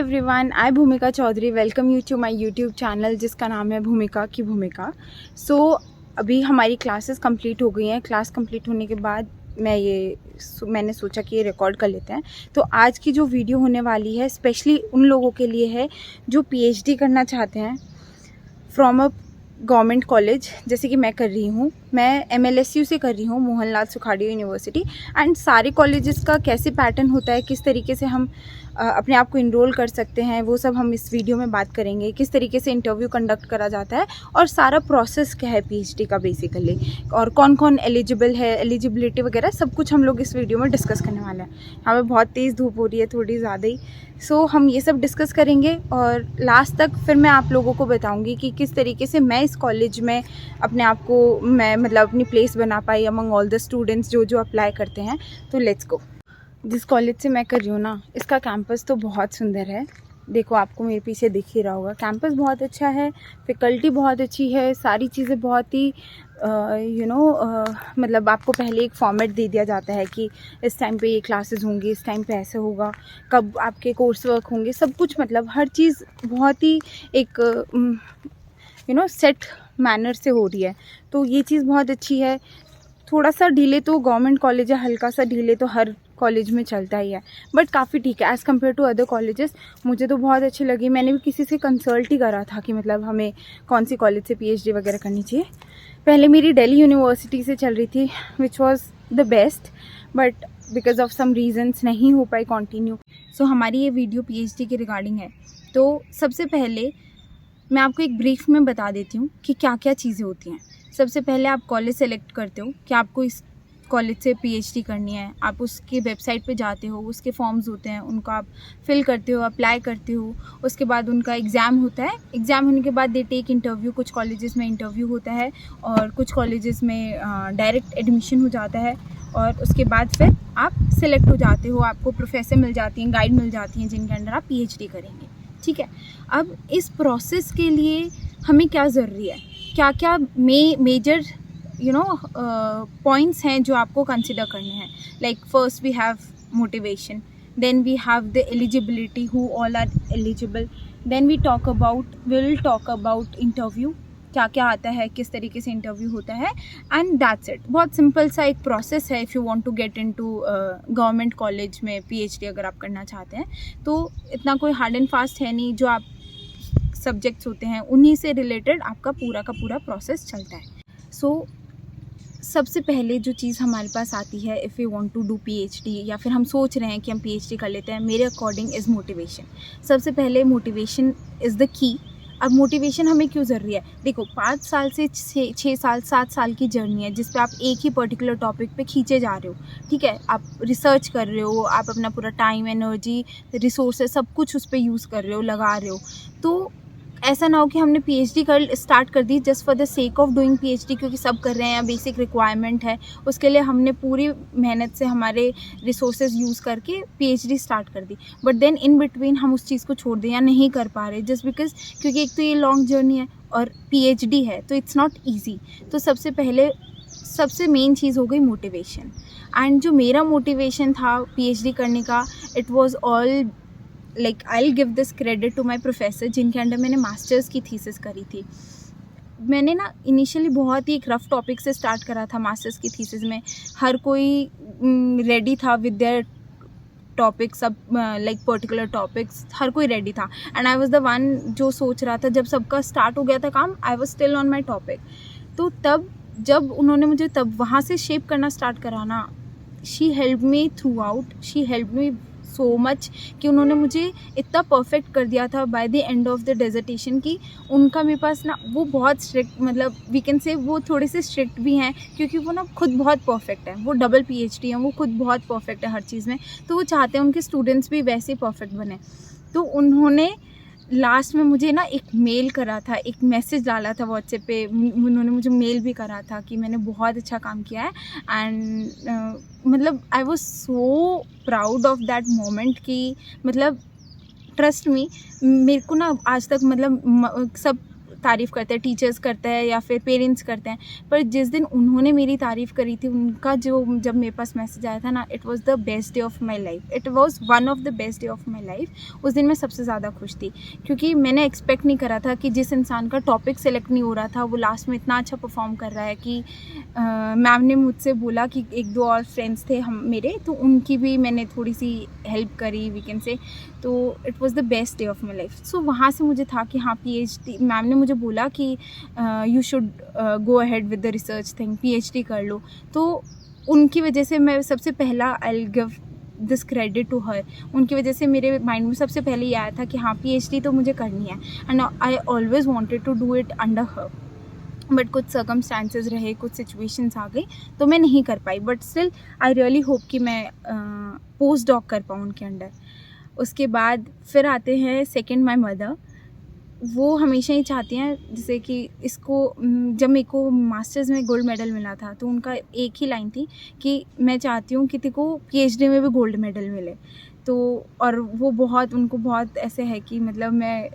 Everyone, I Bhumika Chaudhary welcome you to my YouTube channel जिसका नाम है भूमिका की भूमिका। सो अभी हमारी क्लासेस कंप्लीट हो गई हैं। क्लास कंप्लीट होने के बाद मैंने सोचा कि ये रिकॉर्ड कर लेते हैं। तो आज की जो वीडियो होने वाली है स्पेशली उन लोगों के लिए है जो पीएचडी करना चाहते हैं फ्रॉम अ गवर्नमेंट कॉलेज, जैसे कि मैं कर रही हूँ। मैं MLSU से कर रही हूँ, मोहनलाल सुखाड़िया यूनिवर्सिटी। एंड सारे कॉलेजेस का कैसे पैटर्न होता है, किस तरीके से हम अपने आप को इनरोल कर सकते हैं, वो सब हम इस वीडियो में बात करेंगे। किस तरीके से इंटरव्यू कंडक्ट करा जाता है और सारा प्रोसेस क्या है पीएचडी का बेसिकली, और कौन कौन एलिजिबल है, एलिजिबिलिटी वगैरह सब कुछ हम लोग इस वीडियो में डिस्कस करने वाले हैं। यहाँ पे बहुत तेज़ धूप हो रही है, थोड़ी ज़्यादा ही। सो हम ये सब डिस्कस करेंगे और लास्ट तक फिर मैं आप लोगों को बताऊंगी कि किस तरीके से मैं इस कॉलेज में अपने आप को अपनी प्लेस बना पाई अमंग ऑल द स्टूडेंट्स जो अप्लाई करते हैं। तो लेट्स गो। जिस कॉलेज से मैं कर रही हूँ ना, इसका कैंपस तो बहुत सुंदर है। देखो, आपको मेरे पीछे दिख ही रहा होगा। कैंपस बहुत अच्छा है, फैकल्टी बहुत अच्छी है, सारी चीज़ें बहुत ही मतलब आपको पहले एक फॉर्मेट दे दिया जाता है कि इस टाइम पे ये क्लासेस होंगी, इस टाइम पे ऐसे होगा, कब आपके कोर्स वर्क होंगे, सब कुछ मतलब हर चीज़ बहुत ही एक सेट मैनर से हो रही है। तो ये चीज़ बहुत अच्छी है। थोड़ा सा डिले तो गवर्नमेंट कॉलेज है, हल्का सा डिले तो हर कॉलेज में चलता ही है, बट काफ़ी ठीक है as compared to other colleges. मुझे तो बहुत अच्छी लगी। मैंने भी किसी से कंसल्ट ही करा था कि मतलब हमें कौन सी कॉलेज से पीएचडी वगैरह करनी चाहिए। पहले मेरी दिल्ली यूनिवर्सिटी से चल रही थी which was the best, but because of some reasons नहीं हो पाई कंटिन्यू। सो हमारी ये वीडियो पीएचडी के रिगार्डिंग है। तो सबसे पहले मैं आपको एक ब्रीफ में बता देती हूँ कि क्या क्या चीज़ें होती हैं। सबसे पहले आप कॉलेज सेलेक्ट करते हो कि आपको इस कॉलेज से पीएचडी करनी है। आप उसकी वेबसाइट पे जाते हो, उसके फॉर्म्स होते हैं, उनको आप फिल करते हो, अप्लाई करते हो। उसके बाद उनका एग्ज़ाम होता है। एग्ज़ाम होने के बाद दे टेक इंटरव्यू। कुछ कॉलेजेस में इंटरव्यू होता है और कुछ कॉलेजेस में डायरेक्ट एडमिशन हो जाता है। और उसके बाद फिर आप सिलेक्ट हो जाते हो, आपको प्रोफेसर मिल जाती हैं, गाइड मिल जाती हैं जिनके अंडर आप पीएचडी करेंगे। ठीक है। अब इस प्रोसेस के लिए हमें क्या ज़रूरी है, क्या क्या मेजर पॉइंट्स हैं जो आपको कंसिडर करने हैं। Like first we have motivation, then we have the eligibility, who all are eligible, then will talk about interview, क्या क्या आता है, किस तरीके से इंटरव्यू होता है, एंड दैट्स इट। बहुत सिंपल सा एक प्रोसेस है if you want to get into government college में पीएचडी अगर आप करना चाहते हैं। तो इतना कोई हार्ड एंड फास्ट है नहीं, जो आप सब्जेक्ट्स होते हैं उन्हीं से रिलेटेड आपका पूरा का पूरा प्रोसेस चलता है। सो सबसे पहले जो चीज़ हमारे पास आती है if you want to do PhD, या फिर हम सोच रहे हैं कि हम पीएचडी कर लेते हैं, मेरे अकॉर्डिंग इज़ मोटिवेशन। सबसे पहले मोटिवेशन इज़ द की। अब मोटिवेशन हमें क्यों ज़रूरी है? देखो, 5 साल से 6 साल 7 साल की जर्नी है जिस पे आप एक ही पर्टिकुलर टॉपिक पे खींचे जा रहे हो। ठीक है, आप रिसर्च कर रहे हो, आप अपना पूरा टाइम, एनर्जी, रिसोर्सेज सब कुछ उस पर यूज़ कर रहे हो, लगा रहे हो। तो ऐसा ना हो कि हमने पीएचडी स्टार्ट कर दी just for the sake of doing PhD, क्योंकि सब कर रहे हैं, बेसिक रिक्वायरमेंट है, उसके लिए हमने पूरी मेहनत से हमारे रिसोर्सेज यूज़ करके पीएचडी स्टार्ट कर दी, बट देन इन बिटवीन हम उस चीज़ को छोड़ दें या नहीं कर पा रहे जस्ट बिकॉज, क्योंकि एक तो ये लॉन्ग जर्नी है और पीएचडी है तो इट्स नॉट ईजी। तो सबसे मेन चीज़ हो गई मोटिवेशन। एंड जो मेरा मोटिवेशन था पीएचडी करने का, it was all like I will give this credit to my professor जिनके अंडर मैंने मास्टर्स की थीसिस करी थी। मैंने ना इनिशियली बहुत ही एक रफ टॉपिक से स्टार्ट करा था मास्टर्स की थीसिस में। हर कोई रेडी था विद देयर टॉपिक्स, सब लाइक पर्टिकुलर टॉपिक्स, हर कोई रेडी था and I was the one जो सोच रहा था। जब सबका स्टार्ट हो गया था काम, I was still on my topic. तो तब जब उन्होंने मुझे तब वहाँ से शेप करना स्टार्ट करा ना, she help me through out, she help me so much कि उन्होंने मुझे इतना परफेक्ट कर दिया था by the end of the dissertation की उनका मेरे पास ना, वो बहुत स्ट्रिक्ट, मतलब वी कैन से वो थोड़े से स्ट्रिक्ट भी हैं क्योंकि वो ना खुद बहुत परफेक्ट है, वो डबल पीएचडी है, वो खुद बहुत परफेक्ट है हर चीज़ में। तो वो चाहते हैं उनके स्टूडेंट्स भी वैसे ही परफेक्ट बने। तो उन्होंने लास्ट में मुझे ना एक मेल करा था, एक मैसेज डाला था व्हाट्सएप पे, उन्होंने मुझे मेल भी करा था कि मैंने बहुत अच्छा काम किया है। एंड मतलब I was so proud of that moment कि मतलब ट्रस्ट मी, मेरे को ना आज तक मतलब सब तारीफ़ करते हैं, टीचर्स करते हैं या फिर पेरेंट्स करते हैं, पर जिस दिन उन्होंने मेरी तारीफ़ करी थी, उनका जो जब मेरे पास मैसेज आया था ना, it was the best day of my life, it was one of the best day of my life. उस दिन मैं सबसे ज़्यादा खुश थी, क्योंकि मैंने एक्सपेक्ट नहीं करा था कि जिस इंसान का टॉपिक सेलेक्ट नहीं हो रहा था, वो लास्ट में इतना अच्छा परफॉर्म कर रहा है कि मैम ने मुझसे बोला कि एक दो और फ्रेंड्स थे हम मेरे, तो उनकी भी मैंने थोड़ी सी हेल्प करी वीकेंड से, तो it was the best day of my life. So वहाँ से मुझे था कि हाँ, PhD मैम ने मुझे बोला कि you should go ahead with the research thing, PhD कर लो। तो उनकी वजह से मैं सबसे पहला I will give this credit to her, उनकी वजह से मेरे माइंड में सबसे पहले ये आया था कि हाँ, PhD तो मुझे करनी है, and I always wanted to do it under her, but कुछ सर्कमस्टांसेस रहे, कुछ सिचुएशंस आ गई तो मैं नहीं कर पाई, but still I really hope कि मैं पोस्ट डॉक कर पाऊँ उनके अंडर। उसके बाद फिर आते हैं सेकंड, माय मदर। वो हमेशा ही चाहती हैं, जैसे कि इसको जब मेरे को मास्टर्स में गोल्ड मेडल मिला था, तो उनका एक ही लाइन थी कि मैं चाहती हूँ कि तेको PhD में भी गोल्ड मेडल मिले। तो और वो बहुत, उनको बहुत ऐसे है कि मतलब मैं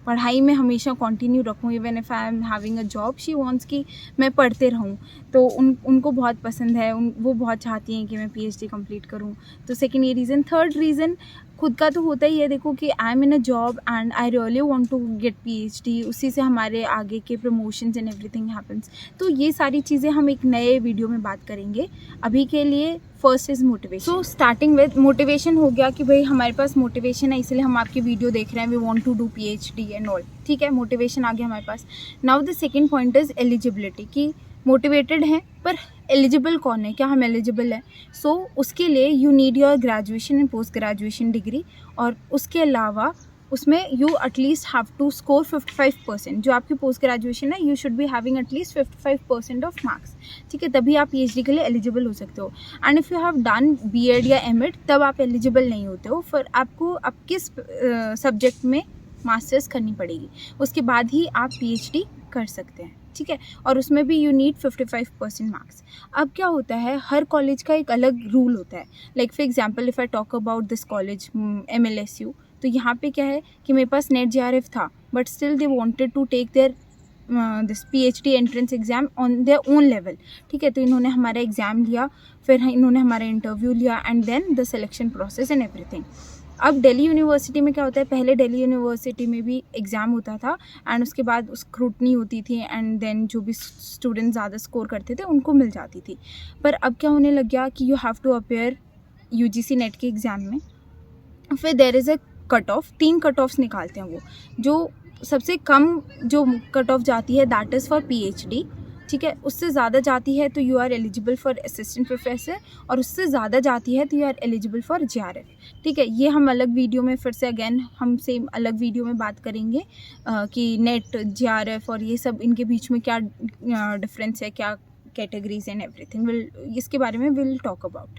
पढ़ाई में हमेशा कंटिन्यू रखूँ, even if I am having a job, she wants कि मैं पढ़ते रहूँ। तो उनको बहुत पसंद है, वो बहुत चाहती हैं कि मैं PhD कंप्लीट करूँ। तो सेकंड ये रीज़न। थर्ड रीज़न, खुद का तो होता ही है, देखो कि I am in a job and I really want to get PhD, उसी से हमारे आगे के प्रमोशंस एंड एवरीथिंग हैपन्स। तो ये सारी चीज़ें हम एक नए वीडियो में बात करेंगे। अभी के लिए first is motivation. So starting with motivation हो गया कि भाई हमारे पास मोटिवेशन है, इसलिए हम आपकी वीडियो देख रहे हैं, we want to do PhD and all, ठीक है, मोटिवेशन आ गया हमारे पास। Now the second point is eligibility, कि मोटिवेटेड हैं पर एलिजिबल कौन है, क्या हम एलिजिबल हैं। सो उसके लिए you need your graduation and post graduation degree, और उसके अलावा उसमें you at least have to score 55%। जो आपकी पोस्ट ग्रेजुएशन है, you should be having at least 55% of marks, ठीक है, तभी आप PhD के लिए एलिजिबल हो सकते हो। And if you have done B.Ed या M.Ed, तब आप एलिजिबल नहीं होते हो, फिर आपको अब किस सब्जेक्ट में मास्टर्स करनी पड़ेगी, उसके बाद ही आप PhD कर सकते हैं, ठीक है, और उसमें भी यू नीड 55% मार्क्स। अब क्या होता है, हर कॉलेज का एक अलग रूल होता है। Like for example if I talk about this college MLSU, तो यहाँ पे क्या है कि मेरे पास NET JRF था, but still they wanted to take their this PhD entrance exam on their own level, ठीक है। तो इन्होंने हमारा एग्ज़ाम लिया, फिर इन्होंने हमारा इंटरव्यू लिया, and then the selection process and everything. अब दिल्ली यूनिवर्सिटी में क्या होता है, पहले दिल्ली यूनिवर्सिटी में भी एग्ज़ाम होता था एंड उसके बाद स्क्रूटनी होती थी, एंड देन जो भी स्टूडेंट ज़्यादा स्कोर करते थे उनको मिल जाती थी। पर अब क्या होने लग गया कि you have to appear UGC NET के एग्ज़ाम में, फिर there is a cut off, 3 cut offs निकालते हैं वो, जो सबसे कम जो कट ऑफ जाती है दैट इज़ फॉर PhD, ठीक है, उससे ज़्यादा जाती है तो you are eligible for assistant professor, और उससे ज़्यादा जाती है तो you are eligible for JRF, ठीक है। ये हम अलग वीडियो में फिर से अगेन हम सेम अलग वीडियो में बात करेंगे कि नेट JRF और ये सब इनके बीच में क्या डिफरेंस है, क्या कैटेगरीज एंड एवरीथिंग, इसके बारे में विल टॉक अबाउट,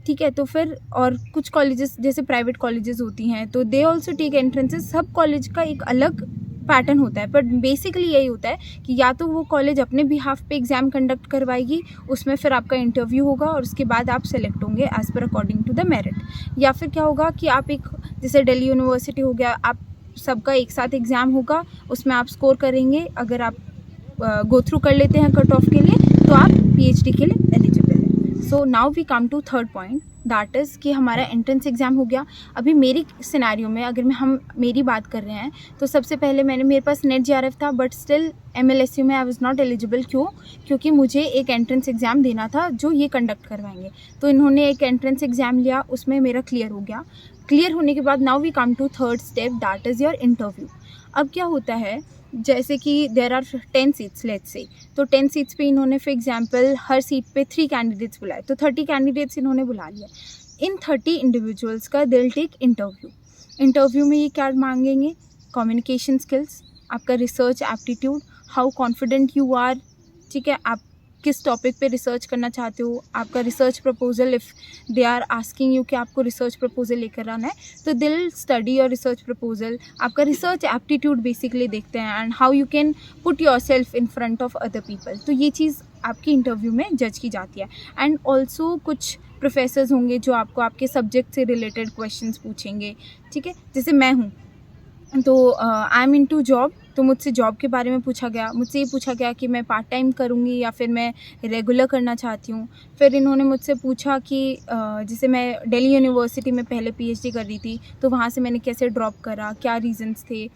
ठीक है। तो फिर और कुछ कॉलेजेस जैसे प्राइवेट कॉलेजेस होती हैं तो दे ऑल्सो टेक एंट्रेंसेस, सब कॉलेज का एक अलग पैटर्न होता है, बट बेसिकली यही होता है कि या तो वो कॉलेज अपने बिहाफ पे एग्ज़ाम कंडक्ट करवाएगी, उसमें फिर आपका इंटरव्यू होगा और उसके बाद आप सेलेक्ट होंगे as per according to the merit, या फिर क्या होगा कि आप एक जैसे दिल्ली यूनिवर्सिटी हो गया, आप सबका एक साथ एग्ज़ाम होगा, उसमें आप स्कोर करेंगे, अगर आप गो थ्रू कर लेते हैं कट ऑफ के लिए तो आप PhD के लिए एलिजिबल हैं। So now we come to third point, that is कि हमारा एंट्रेंस एग्ज़ाम हो गया। अभी मेरी सिनेरियो में अगर हम मेरी बात कर रहे हैं तो सबसे पहले मेरे पास NET JRF था, बट स्टिल MLSU में आई वाज नॉट एलिजिबल। क्यों? क्योंकि मुझे एक एंट्रेंस एग्ज़ाम देना था जो ये कंडक्ट करवाएंगे, तो इन्होंने एक एंट्रेंस एग्ज़ाम लिया, उसमें मेरा क्लियर हो गया। क्लियर होने के बाद now we come to third step, that is your interview. अब क्या होता है, जैसे कि there are 10 seats let's say, तो 10 सीट्स पे इन्होंने फॉर एग्जांपल हर सीट पे 3 कैंडिडेट्स बुलाए, तो 30 कैंडिडेट्स इन्होंने बुला लिया। इन 30 इंडिविजुअल्स का दिल टेक इंटरव्यू। इंटरव्यू में ये क्या मांगेंगे? कम्युनिकेशन स्किल्स, आपका research aptitude, how confident you are, ठीक है, आप किस टॉपिक पे रिसर्च करना चाहते हो, आपका research proposal, if they are asking you कि आपको रिसर्च प्रपोजल लेकर आना है तो they will study your research proposal. आपका रिसर्च एप्टीट्यूड बेसिकली देखते हैं and how you can put your self in front of other people, तो ये चीज़ आपकी इंटरव्यू में जज की जाती है। एंड ऑल्सो कुछ प्रोफेसर्स होंगे जो आपको आपके सब्जेक्ट से रिलेटेड क्वेश्चंस पूछेंगे, ठीक है। जैसे मैं हूँ तो आई एम इनटू जॉब, तो मुझसे जॉब के बारे में पूछा गया, मुझसे ये पूछा गया कि मैं पार्ट टाइम करूँगी या फिर मैं रेगुलर करना चाहती हूँ। फिर इन्होंने मुझसे पूछा कि जैसे मैं दिल्ली यूनिवर्सिटी में पहले पीएचडी कर रही थी, तो वहाँ से मैंने कैसे ड्रॉप करा, क्या रीज़न्स थे।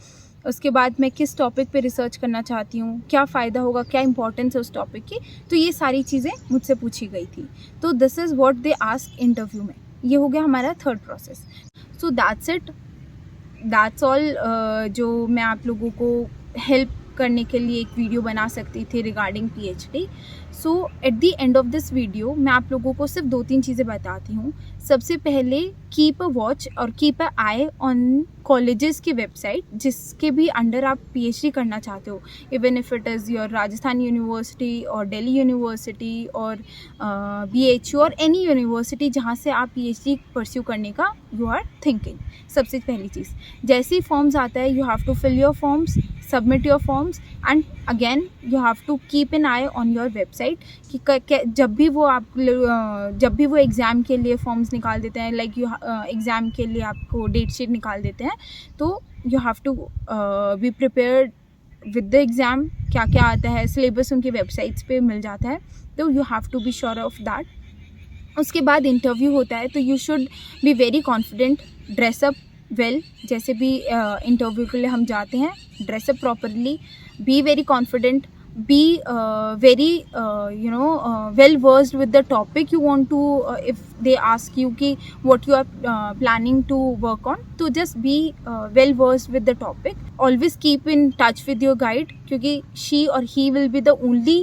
उसके बाद मैं किस टॉपिक पे रिसर्च करना चाहती हूँ, क्या फ़ायदा होगा, क्या इंपॉर्टेंस है उस टॉपिक की। तो ये सारी चीज़ें मुझसे पूछी गई थी। तो this is what they ask interview में। ये हो गया हमारा third process. So that's it, that's all जो मैं आप लोगों को हेल्प करने के लिए एक वीडियो बना सकती थी regarding PhD. So at the end of this video मैं आप लोगों को सिर्फ 2-3 चीज़ें बताती हूँ। सबसे पहले कीप अ वॉच और keep a I on colleges की वेबसाइट जिसके भी अंडर आप पीएचडी करना चाहते हो, even if it is your Rajasthan university और दिल्ली यूनिवर्सिटी और BHU और एनी यूनिवर्सिटी जहाँ से आप पीएचडी परस्यू करने का यू आर थिंकिंग। सबसे पहली चीज़, जैसे ही फॉर्म्स आता है you have to fill your forms, submit your forms and again you have to keep an eye on your website कि जब भी वो एग्ज़ाम के लिए फॉर्म्स निकाल देते हैं, लाइक एग्ज़ाम के लिए आपको डेट शीट निकाल देते हैं, तो you have to be prepared with the exam. क्या क्या आता है सिलेबस उनकी वेबसाइट्स पे मिल जाता है, तो you have to be sure of that. उसके बाद इंटरव्यू होता है, तो you should be very confident, dress up well. जैसे भी इंटरव्यू के लिए हम जाते हैं, dress up properly, be very confident, be very well versed with the topic you want to if they ask you ki what you are planning to work on, तो just be well versed with the topic. Always keep in touch with your guide क्योंकि she or he will be the only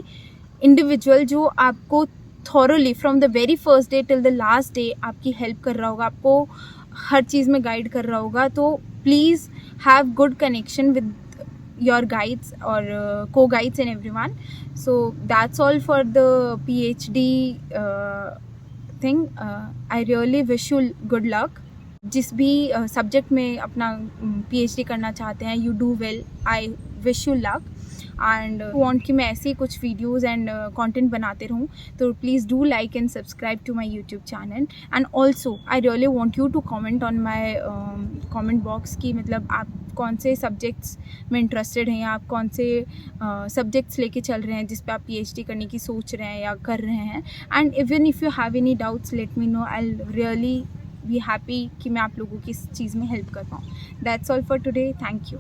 individual जो आपको thoroughly from the very first day till the last day आपकी help कर रहा होगा, आपको हर चीज़ में guide कर रहा होगा। तो please have good connection with your guides or co-guides and everyone. So that's all for the PhD thing. I really wish you good luck. जिस भी सब्जेक्ट में अपना PhD करना चाहते हैं, you do well. I wish you luck. And want कि मैं ऐसे ही कुछ वीडियोस एंड कंटेंट बनाते रहूँ, तो please do like and subscribe to my YouTube channel. And also I really want you to comment on my comment box की मतलब आप कौन से सब्जेक्ट्स में इंटरेस्टेड हैं या आप कौन से सब्जेक्ट्स लेके चल रहे हैं जिस पे आप PhD करने की सोच रहे हैं या कर रहे हैं। And even if you have any doubts let me know, I will really be happy कि मैं आप लोगों की इस चीज़ में हेल्प कर पाऊँ। That's all for today, thank you.